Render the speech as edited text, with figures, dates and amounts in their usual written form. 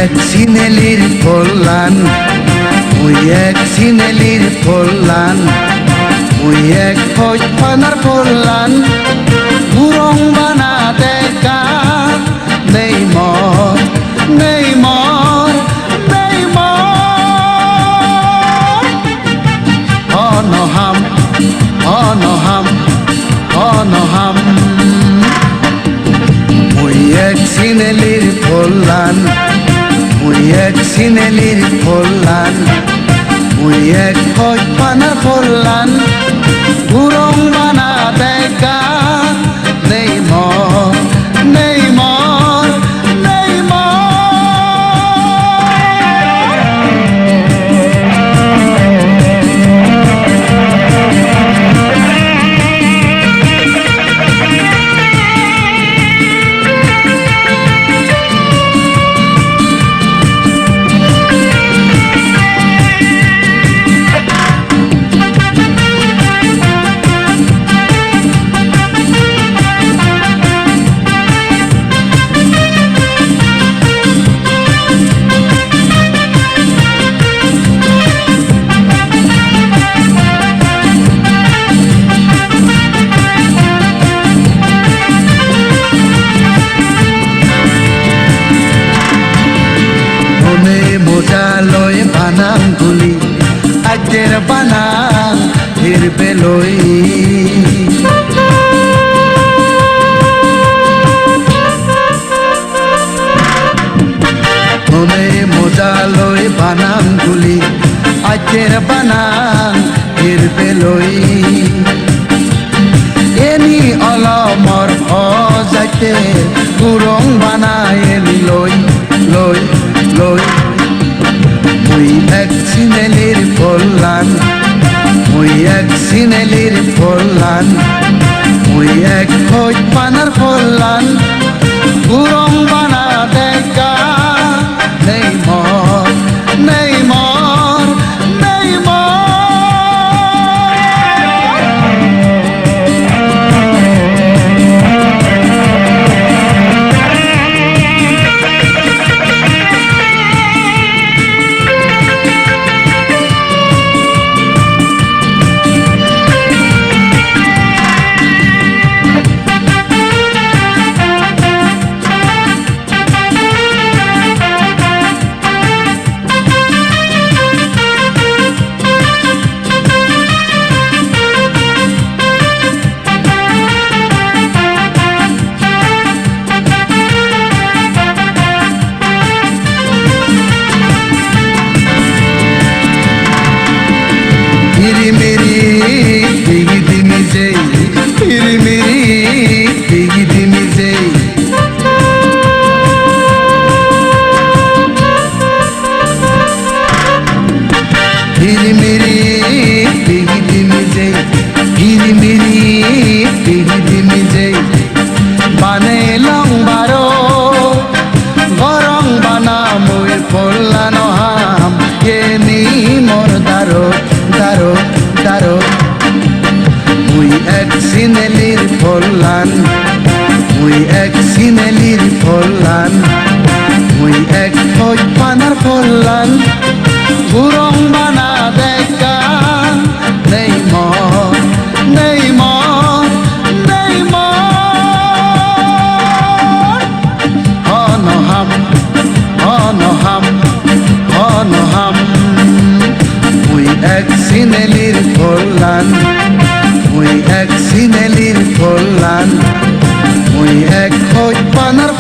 এক সিনেলির ফলান মুই এক সিনেলির ফলান মুই এক ফজপানার ফলান গুরং বানা দেখা নেই মর নেই মর নেই মর অনহাম অনহাম অনহাম মুই এক সিনেলির ফলান মুই এক সিনেলির ফলান মুই এক ফজপানার ফলান গুরং বানা দেখা নেই মর নেই মর নেই মর মোজালয় বানাং গুলি আজের বানাং ফিরবে লই মনে মোজালয় বানাং গুলি আজের বানাং ফিরবে লই এনি অলমর যাইতে গুরং বানায় লই লই লই মুই এক সিনেলির ফলান মুই এক সিনেলির ফলান মুই এক ফজপানার ফলান গুরং বানা দেখা নেই মর নেই মর নেই মর সিনেলির ফলান মুই এক সিনেলির ফলান মুই এক ফজপানার ফলান গুরং বানা দেখা নেই মর নেই মর নেই মর অনহাম অনহাম অনহাম মুই এক সিনেলির ফলান মুই এক সিনেলির ফলান মুই এক ফজপানার